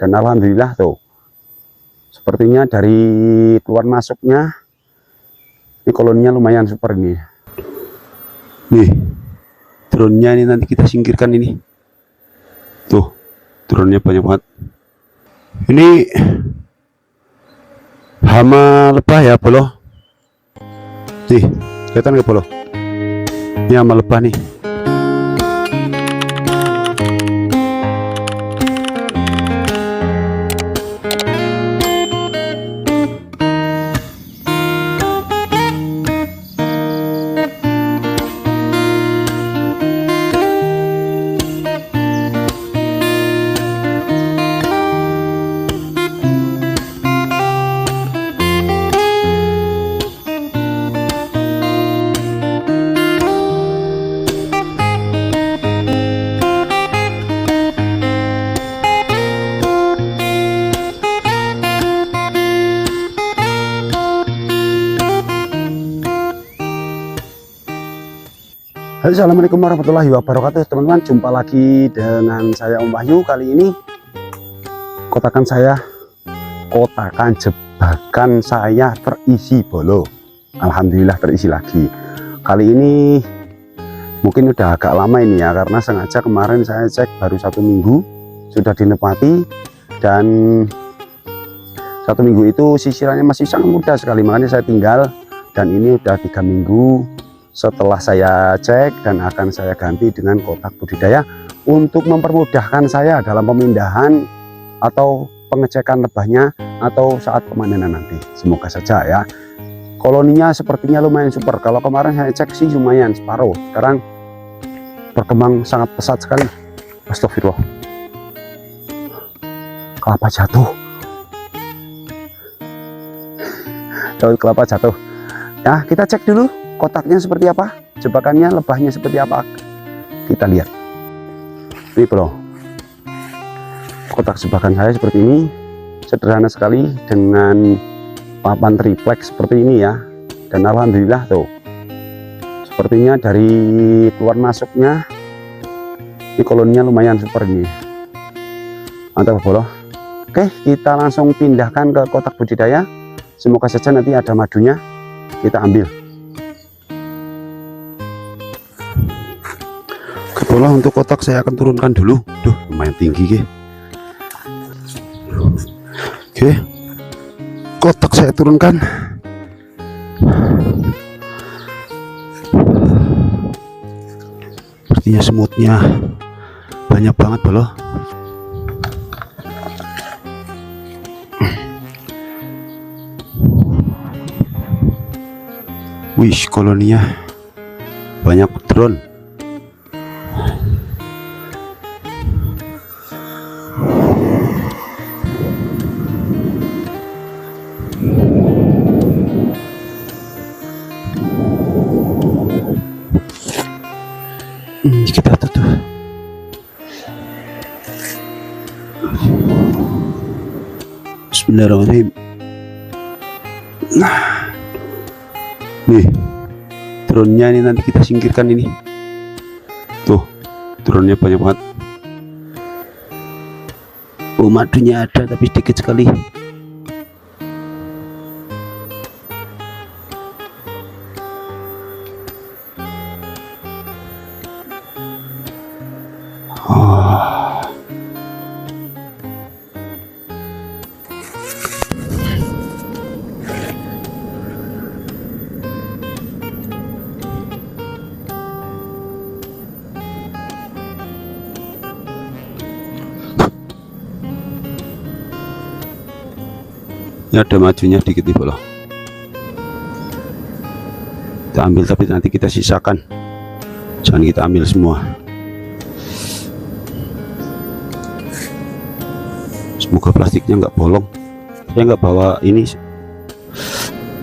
Dan alhamdulillah tuh, sepertinya dari keluar masuknya ini koloninya lumayan super nih. Nih, drone-nya ini nanti kita singkirkan ini. Tuh, drone-nya banyak banget. Ini hama lebah ya, Bolo. Nih, kelihatan nggak, Bolo? Ini hama lebah nih. Halo, assalamualaikum warahmatullahi wabarakatuh, teman-teman. Jumpa lagi dengan saya Om Wahyu. Kali ini kotakan jebakan saya terisi, Bolo. Alhamdulillah terisi lagi. Kali ini mungkin udah agak lama ini ya, karena sengaja kemarin saya cek baru 1 minggu sudah dinikmati, dan 1 minggu itu sisirannya masih sangat mudah sekali, makanya saya tinggal. Dan ini udah 3 minggu setelah saya cek, dan akan saya ganti dengan kotak budidaya untuk mempermudahkan saya dalam pemindahan atau pengecekan lebahnya atau saat pemanenan nanti. Semoga saja ya. Koloninya sepertinya lumayan super. Kalau kemarin saya cek sih lumayan separuh, sekarang berkembang sangat pesat sekali. Astagfirullah, kelapa jatuh. Daun kelapa jatuh ya. Kita cek dulu kotaknya seperti apa, jebakannya, lebahnya seperti apa. Kita lihat. Ini, Bro, kotak jebakan saya seperti ini, sederhana sekali dengan papan triplek seperti ini ya. Dan alhamdulillah tuh, sepertinya dari keluar masuknya ini koloninya lumayan super nih. Mantap, Bro. Oke, kita langsung pindahkan ke kotak budidaya. Semoga saja nanti ada madunya, kita ambil. Bola untuk kotak saya akan turunkan dulu. Duh, lumayan tinggi, Oke, kotak saya turunkan. Sepertinya semutnya banyak banget, Bolo. Wih, koloninya banyak drone. Kita tutup. Bismillahirrahmanirrahim. Nah, nih, drone-nya ini nanti kita singkirkan ini. Tuh, drone-nya banyak banget. Oh, madunya ada tapi sedikit sekali. Ini ada majunya dikit nih, Bolo. Kita ambil, tapi nanti kita sisakan, jangan kita ambil semua. Semoga plastiknya nggak bolong. Saya nggak bawa ini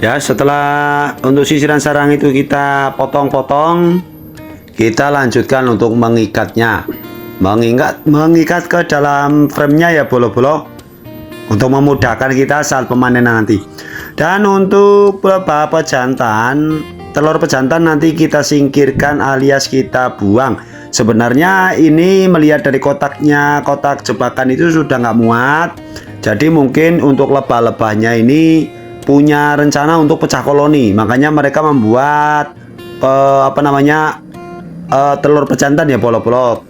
ya. Setelah untuk sisiran sarang itu kita potong-potong, kita lanjutkan untuk mengikatnya, mengikat ke dalam framenya ya, Bolo-bolo, untuk memudahkan kita saat pemanenan nanti. Dan untuk beberapa pejantan, telur pejantan nanti kita singkirkan alias kita buang. Sebenarnya ini melihat dari kotaknya, kotak jebakan itu sudah nggak muat. Jadi mungkin untuk lebah-lebahnya ini punya rencana untuk pecah koloni. Makanya mereka membuat telur pejantan ya bolok-bolok.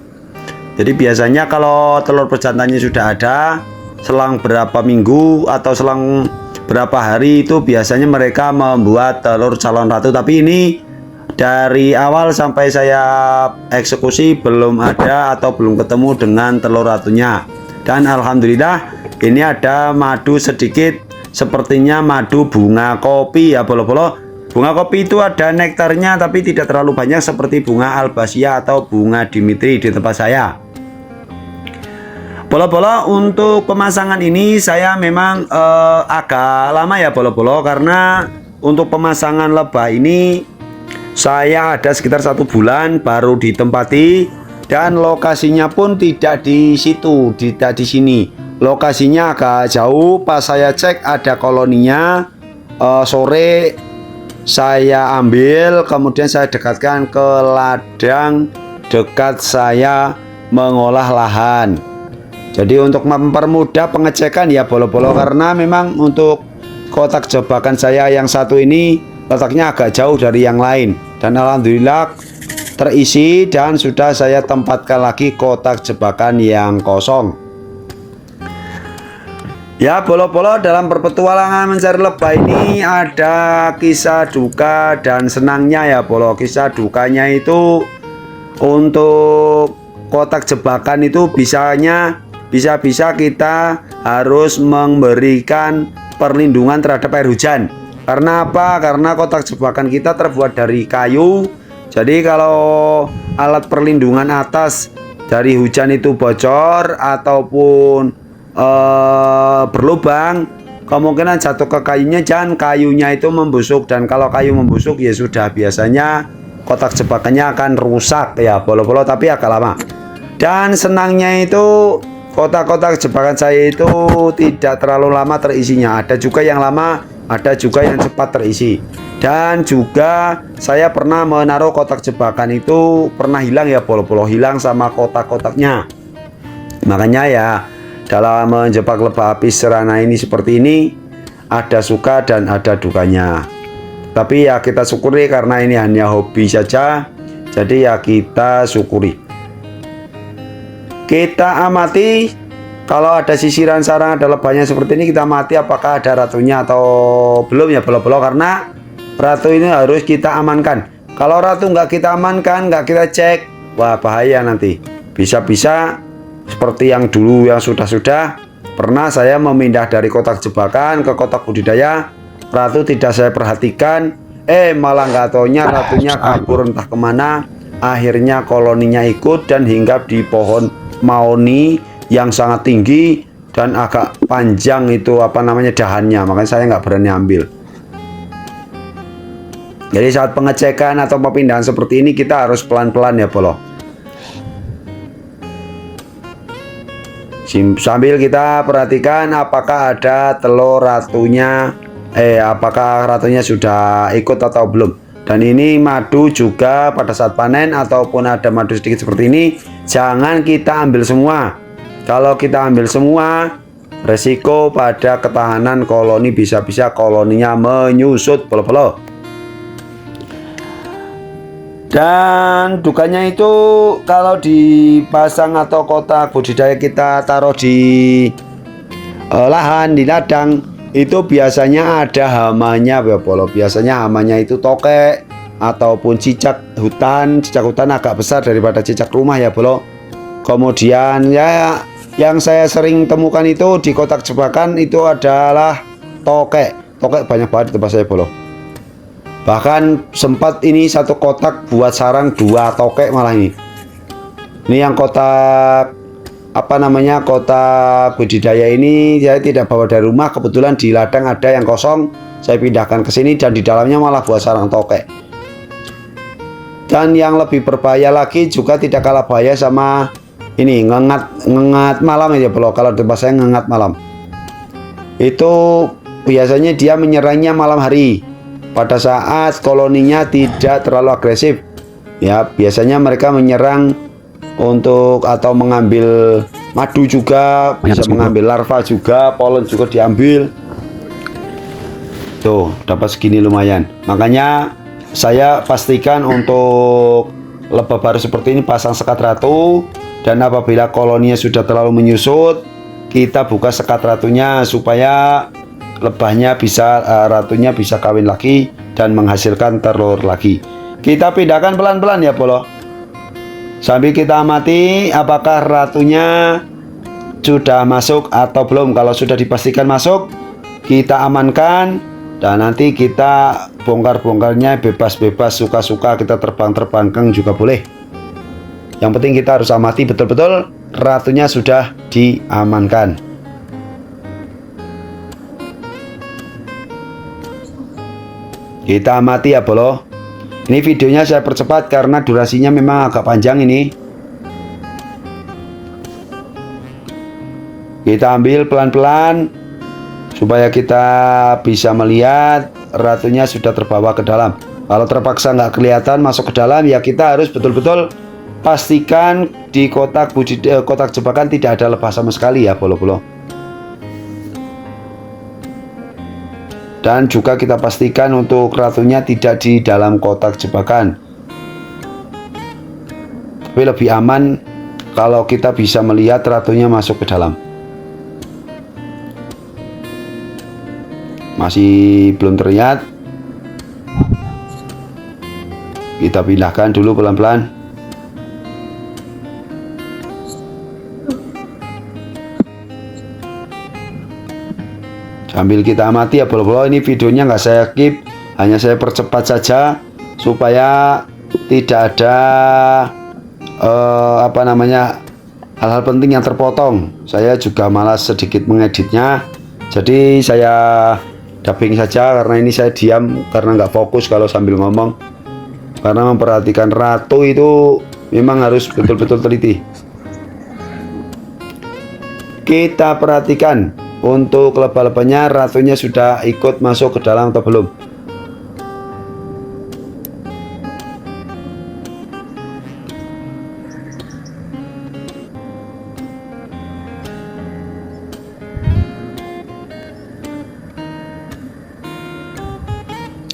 Jadi biasanya kalau telur pejantannya sudah ada, selang berapa minggu atau selang berapa hari itu biasanya mereka membuat telur calon ratu. Tapi ini dari awal sampai saya eksekusi belum ada atau belum ketemu dengan telur ratunya. Dan alhamdulillah ini ada madu sedikit, sepertinya madu bunga kopi ya bolo-bolo. Bunga kopi itu ada nektarnya tapi tidak terlalu banyak seperti bunga albasia atau bunga dimitri di tempat saya. Bolo-bolo, untuk pemasangan ini saya memang agak lama ya bolo-bolo, karena untuk pemasangan lebah ini saya ada sekitar 1 bulan baru ditempati, dan lokasinya pun tidak di situ, tidak di sini. Lokasinya agak jauh. Pas saya cek ada koloninya, sore saya ambil, kemudian saya dekatkan ke ladang dekat saya mengolah lahan. Jadi untuk mempermudah pengecekan ya bolo-bolo, karena memang untuk kotak jebakan saya yang satu ini letaknya agak jauh dari yang lain, dan alhamdulillah terisi dan sudah saya tempatkan lagi kotak jebakan yang kosong. Ya bolo-bolo, dalam berpetualangan mencari lebah ini ada kisah duka dan senangnya ya bolo. Kisah dukanya itu untuk kotak jebakan itu bisa-bisa kita harus memberikan perlindungan terhadap air hujan. Karena apa? Karena kotak jebakan kita terbuat dari kayu. Jadi kalau alat perlindungan atas dari hujan itu bocor ataupun berlubang, kemungkinan jatuh ke kayunya dan kayunya itu membusuk. Dan kalau kayu membusuk ya sudah, biasanya kotak jebakannya akan rusak ya bolo-bolo, tapi agak lama. Dan senangnya itu kotak-kotak jebakan saya itu tidak terlalu lama terisinya. Ada juga yang lama, ada juga yang cepat terisi. Dan juga saya pernah menaruh kotak jebakan itu pernah hilang ya bolo-bolo, hilang sama kotak-kotaknya. Makanya ya dalam menjebak lebah apis serana ini seperti ini ada suka dan ada dukanya. Tapi ya kita syukuri karena ini hanya hobi saja. Jadi ya kita syukuri. Kita amati, kalau ada sisiran sarang ada lebahnya seperti ini, kita amati apakah ada ratunya atau belum ya bolo-bolo, karena ratu ini harus kita amankan. Kalau ratu nggak kita amankan, nggak kita cek, wah bahaya nanti. Bisa-bisa seperti yang dulu yang sudah pernah saya memindah dari kotak jebakan ke kotak budidaya, ratu tidak saya perhatikan, malah nggak taunya ratunya kabur entah kemana. Akhirnya koloninya ikut dan hinggap di pohon mahoni yang sangat tinggi dan agak panjang itu dahannya, makanya saya nggak berani ambil. Jadi saat pengecekan atau pemindahan seperti ini kita harus pelan-pelan ya bolo. Sambil kita perhatikan apakah ada telur ratunya, apakah ratunya sudah ikut atau belum. Dan ini madu juga pada saat panen ataupun ada madu sedikit seperti ini, jangan kita ambil semua. Kalau kita ambil semua, resiko pada ketahanan koloni, bisa-bisa koloninya menyusut bolo-bolo. Dan dukanya itu kalau dipasang atau kotak budidaya kita taruh di lahan, di ladang, itu biasanya ada hamanya ya bolo. Biasanya hamanya itu tokek ataupun cicak hutan. Cicak hutan agak besar daripada cicak rumah ya bolo. Kemudian ya yang saya sering temukan itu di kotak jebakan itu adalah tokek. Tokek banyak banget di tempat saya bolo. Bahkan sempat ini satu kotak buat sarang 2 tokek malah ini. Ini yang kotak kotak budidaya ini saya tidak bawa dari rumah, kebetulan di ladang ada yang kosong, saya pindahkan ke sini dan di dalamnya malah buat sarang tokek. Dan yang lebih berbahaya lagi juga tidak kalah bahaya sama ini ngengat malam ya bro. Kalau di tempat saya ngengat malam itu biasanya dia menyerangnya malam hari pada saat koloninya tidak terlalu agresif ya. Biasanya mereka menyerang untuk atau mengambil madu juga, bisa mengambil larva juga, polen juga diambil. Tuh, dapat segini lumayan. Makanya saya pastikan untuk lebah baru seperti ini pasang sekat ratu, dan apabila koloninya sudah terlalu menyusut, kita buka sekat ratunya supaya lebahnya bisa ratunya bisa kawin lagi dan menghasilkan telur lagi. Kita pindahkan pelan-pelan ya Bolo, sambil kita amati apakah ratunya sudah masuk atau belum. Kalau sudah dipastikan masuk, kita amankan, dan nanti kita bongkar-bongkarnya bebas-bebas, suka-suka kita terbang-terbangkan juga boleh. Yang penting kita harus amati betul-betul ratunya sudah diamankan. Kita amati ya Bolo. Ini videonya saya percepat karena durasinya memang agak panjang ini. Kita ambil pelan-pelan supaya kita bisa melihat ratunya sudah terbawa ke dalam. Kalau terpaksa nggak kelihatan masuk ke dalam, ya kita harus betul-betul pastikan di kotak jebakan tidak ada lebah sama sekali ya Bolo-bolo. Dan juga kita pastikan untuk ratunya tidak di dalam kotak jebakan. Tapi lebih aman kalau kita bisa melihat ratunya masuk ke dalam. Masih belum terlihat. Kita pindahkan dulu pelan-pelan. Sambil kita amati ya Bolo-bolo, ini videonya nggak saya skip, hanya saya percepat saja supaya tidak ada hal-hal penting yang terpotong. Saya juga malas sedikit mengeditnya, jadi saya dubbing saja karena ini saya diam karena nggak fokus kalau sambil ngomong. Karena memperhatikan ratu itu memang harus betul-betul teliti. Kita perhatikan untuk lebah-lebahnya, ratunya sudah ikut masuk ke dalam atau belum.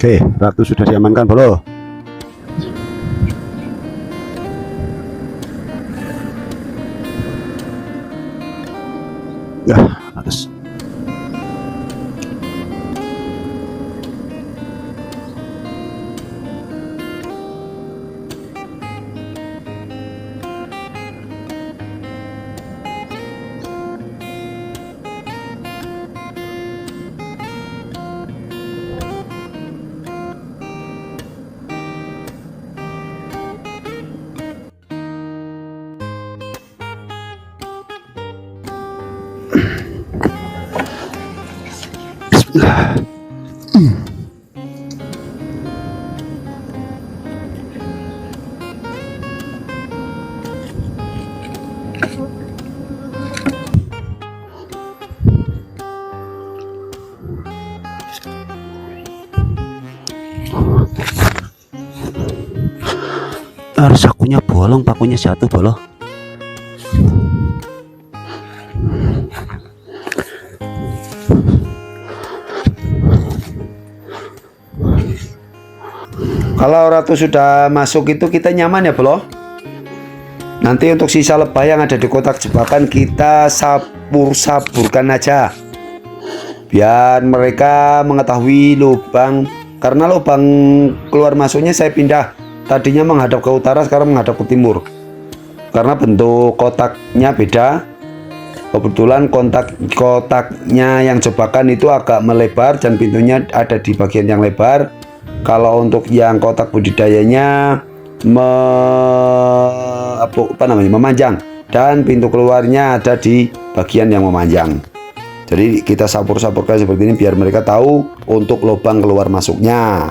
Oke, ratu sudah diamankan Bolo. Ya, atas. Sakunya bolong, pakunya jatuh Bolo. Kalau ratu sudah masuk itu kita nyaman ya Bolo. Nanti untuk sisa lebah yang ada di kotak jebakan kita sabur-saburkan aja, biar mereka mengetahui lubang. Karena lubang keluar masuknya saya pindah, tadinya menghadap ke utara, sekarang menghadap ke timur. Karena bentuk kotaknya beda. Kebetulan kotaknya yang jebakan itu agak melebar dan pintunya ada di bagian yang lebar. Kalau untuk yang kotak budidayanya memanjang, dan pintu keluarnya ada di bagian yang memanjang. Jadi kita sabur-saburkan seperti ini biar mereka tahu untuk lubang keluar masuknya.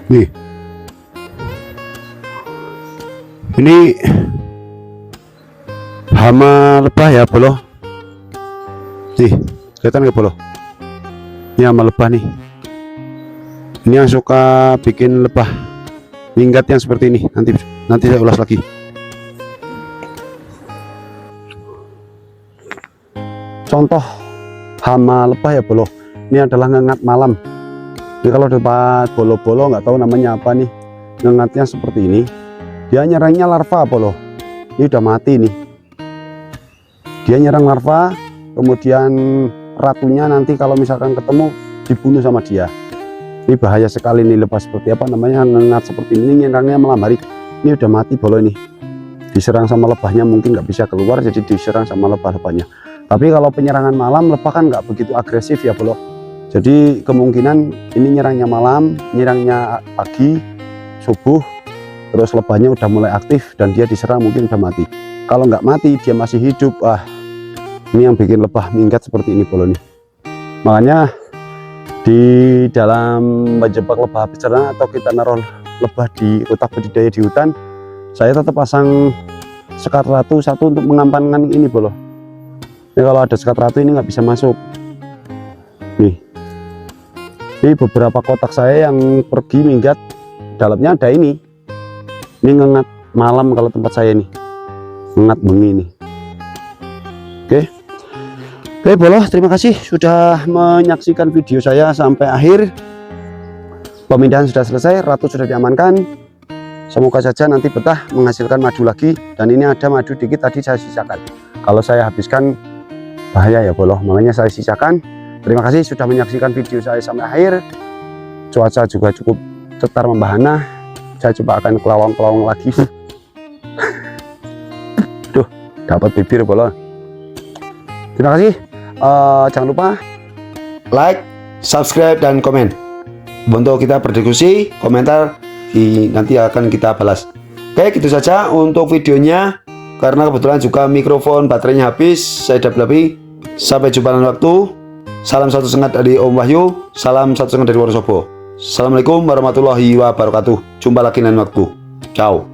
Nih, Ini hama lebah ya bolo. Nih, kelihatan nggak bolo? Ini hama lebah nih. Ini yang suka bikin lebah minggat yang seperti ini. Nanti saya ulas lagi. Contoh hama lebah ya bolo. Ini adalah ngengat malam. Ini kalau dapat bolo-bolo nggak tahu namanya apa nih. Ngengatnya seperti ini. Dia nyerangnya larva bolo. Ini udah mati nih. Dia nyerang larva, kemudian ratunya nanti kalau misalkan ketemu dibunuh sama dia. Ini bahaya sekali nih lebah seperti apa namanya, ngengat seperti ini, nyerangnya malam hari. Ini udah mati bolo ini. Diserang sama lebahnya mungkin nggak bisa keluar, jadi diserang sama lebah-lebahnya. Tapi kalau penyerangan malam, lebah kan nggak begitu agresif ya bolo. Jadi kemungkinan ini nyerangnya malam, nyerangnya pagi, subuh, terus lebahnya udah mulai aktif dan dia diserang mungkin udah mati. Kalau nggak mati dia masih hidup, ini yang bikin lebah minggat seperti ini bolo nih. Makanya di dalam menjebak lebah becerna atau kita naruh lebah di kotak budidaya di hutan, saya tetap pasang sekat ratu satu untuk mengamankan ini bolo. Ini kalau ada sekat ratu ini nggak bisa masuk. Nih, ini beberapa kotak saya yang pergi minggat, dalamnya ada ini. Ini ngengat malam kalau tempat saya nih, ngengat bengi nih. Oke bolo, terima kasih sudah menyaksikan video saya sampai akhir. Pemindahan sudah selesai, ratu sudah diamankan. Semoga saja nanti betah menghasilkan madu lagi. Dan ini ada madu dikit tadi saya sisakan. Kalau saya habiskan bahaya ya bolo, makanya saya sisakan. Terima kasih sudah menyaksikan video saya sampai akhir. Cuaca juga cukup cetar membahana. Saya coba akan kelawang-kelawang lagi. Duh, dapat bibir bolo. Terima kasih. Jangan lupa like, subscribe, dan komen. Untuk kita berdiskusi, komentar nanti akan kita balas. Oke, gitu saja untuk videonya. Karena kebetulan juga mikrofon baterainya habis, saya dapat. Sampai jumpa lain waktu. Salam satu sengat dari Om Wahyu. Salam satu sengat dari Wonosobo. Assalamualaikum warahmatullahi wabarakatuh. Jumpa lagi lain waktu. Ciao.